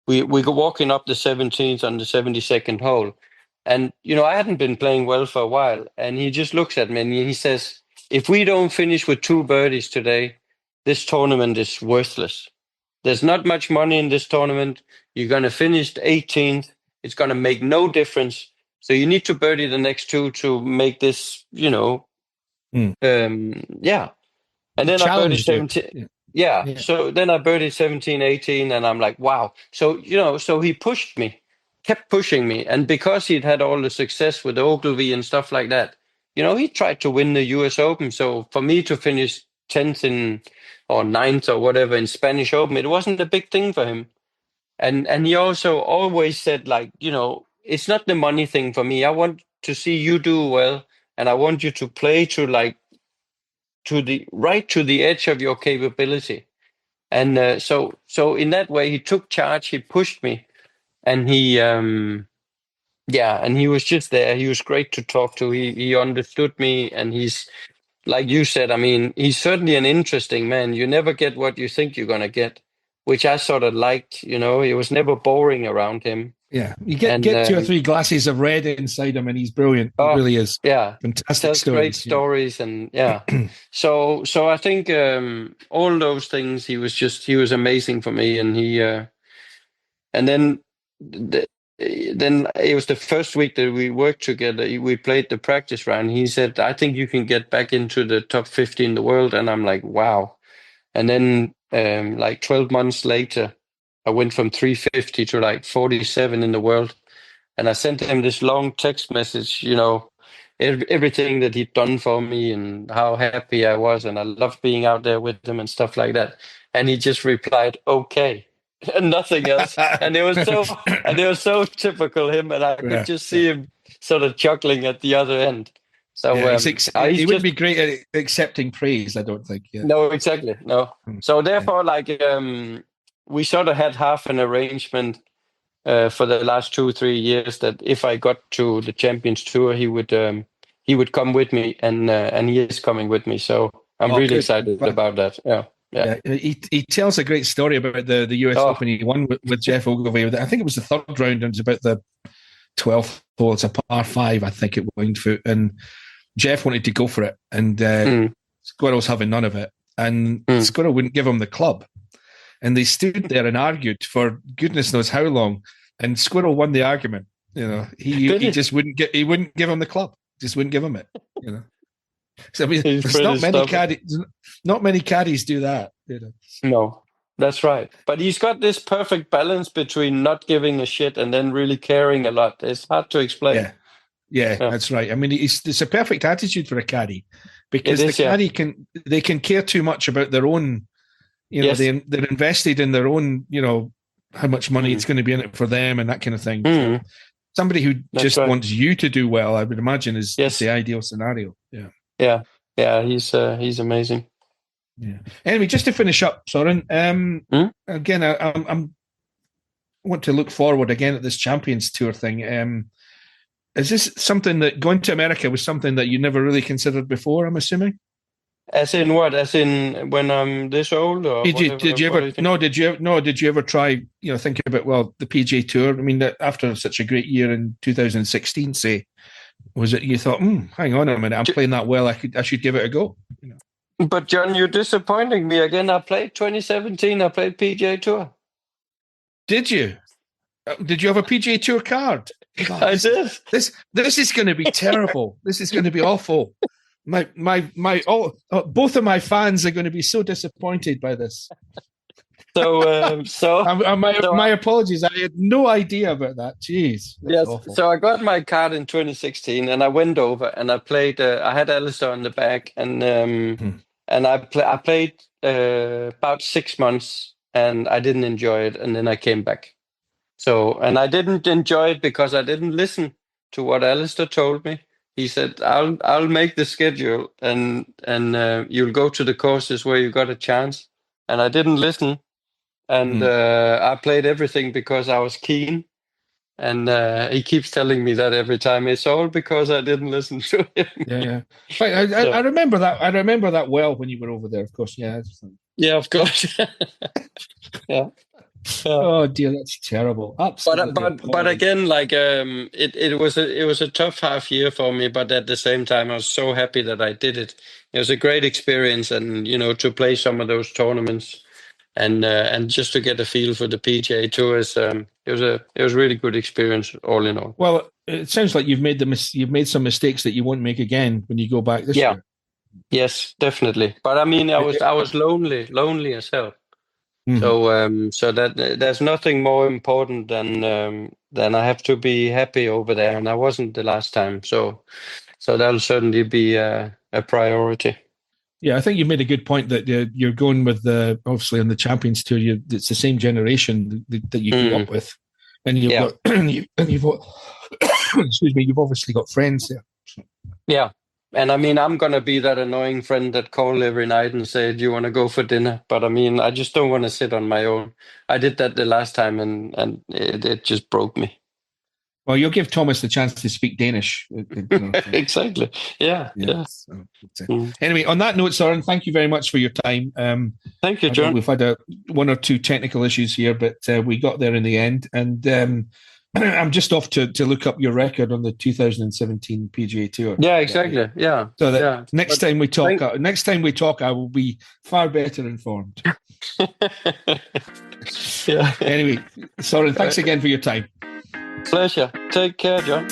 we go walking up the 17th on the 72nd hole. And, I hadn't been playing well for a while. And he just looks at me and he says, if we don't finish with 2 birdies today, this tournament is worthless. There's not much money in this tournament. You're going to finish 18th. It's going to make no difference. So you need to birdie the next 2 to make this, yeah. And then I birdied 17. Yeah. So then I birdied 17, 18, and I'm like, wow. So, so he pushed me, kept pushing me. And because he'd had all the success with Ogilvy and stuff like that, he tried to win the US Open. So for me to finish 10th or 9th or whatever in Spanish Open, it wasn't a big thing for him. And he also always said, like, it's not the money thing for me. I want to see you do well, and I want you to play to the edge of your capability. And so in that way, he took charge. He pushed me, and he and he was just there. He was great to talk to. He understood me, and he's, like you said, I mean, he's certainly an interesting man. You never get what you think you're gonna get, which I sort of liked. It was never boring around him. Yeah, you get 2 or 3 glasses of red inside him, and he's brilliant. He really is. Yeah, fantastic tells stories. Great stories, and so I think all those things. He was amazing for me, and and then it was the first week that we worked together. We played the practice round. He said, "I think you can get back into the top 50 in the world," and I'm like, "Wow!" And then like 12 months later, I went from 350 to like 47 in the world. And I sent him this long text message, everything that he'd done for me and how happy I was. And I loved being out there with him and stuff like that. And he just replied, okay, and nothing else. And it was so typical him. And I could just see him sort of chuckling at the other end. So he wouldn't be great at accepting praise, I don't think. Yeah. No, exactly. No. So therefore, we sort of had half an arrangement for the last 2-3 years that if I got to the Champions Tour, he would come with me, and he is coming with me. So I'm really excited about that. Yeah. He tells a great story about the US Open. He won with Jeff Ogilvy. I think it was the 3rd round, and it was about the 12th hole. It's a par 5, I think, at Wingfoot, and Jeff wanted to go for it, and Squirrel was having none of it, and Squirrel wouldn't give him the club. And they stood there and argued for goodness knows how long. And Squirrel won the argument. He just wouldn't give him the club. Just wouldn't give him it. So I mean, there's not many caddies do that. No, that's right. But he's got this perfect balance between not giving a shit and then really caring a lot. It's hard to explain. Yeah, that's right. I mean, it's a perfect attitude for a caddy, because the caddy can care too much about their own. They're invested in their own, how much money it's going to be in it for them and that kind of thing. So somebody who wants you to do well, I would imagine, is the ideal scenario. Yeah. He's amazing. Yeah. Anyway, just to finish up, Soren, again, I want to look forward again at this Champions Tour thing. Is this something that going to America was something that you never really considered before, I'm assuming? As in what? As in when I'm this old, or Did you whatever? did you What do ever you think? did you ever try, think about the PGA Tour? I mean, after such a great year in 2016, say, was it you thought, hang on a minute, I'm playing that well, I should give it a go? But John, you're disappointing me again. I played 2017. I played PGA Tour. Did you? Did you have a PGA Tour card? God, I did. This is going to be terrible. This is going to be awful. Both of my fans are going to be so disappointed by this. My apologies. I had no idea about that. Jeez. Yes. Awful. So I got my card in 2016, and I went over and I played. I had Alistair on the back, and I played about 6 months, and I didn't enjoy it, and then I came back. So, and I didn't enjoy it because I didn't listen to what Alistair told me. He said, "I'll make the schedule, and you'll go to the courses where you got a chance." And I didn't listen, and I played everything because I was keen. And he keeps telling me that every time. It's all because I didn't listen to him. Yeah. I remember that. I remember that well when you were over there. Of course, yeah. Yeah, of course. Yeah. Oh dear, that's terrible. Absolutely. But again, like it was a tough half year for me. But at the same time, I was so happy that I did it. It was a great experience, and to play some of those tournaments, and just to get a feel for the PGA Tour it was a really good experience all in all. Well, it sounds like you've made some mistakes that you won't make again when you go back this year. Yes, definitely. But I mean, I was lonely as hell. Mm-hmm. So that there's nothing more important than I have to be happy over there, and I wasn't the last time. So that'll certainly be a priority. Yeah, I think you made a good point that you're going with obviously on the Champions Tour. It's the same generation that you grew up with, and you've got excuse me, you've obviously got friends there. Yeah. And I mean, I'm going to be that annoying friend that call every night and say, "Do you want to go for dinner?" But I mean, I just don't want to sit on my own. I did that the last time, and it just broke me. Well, you'll give Thomas the chance to speak Danish. Exactly. Yeah. Anyway, on that note, Soren, thank you very much for your time. Thank you, John. We've had one or two technical issues here, but we got there in the end. And I'm just off to look up your record on the 2017 PGA Tour. Yeah, exactly. Yeah. So that next time we talk, I will be far better informed. Yeah. Anyway, Soren, thanks again for your time. Pleasure. Take care, John.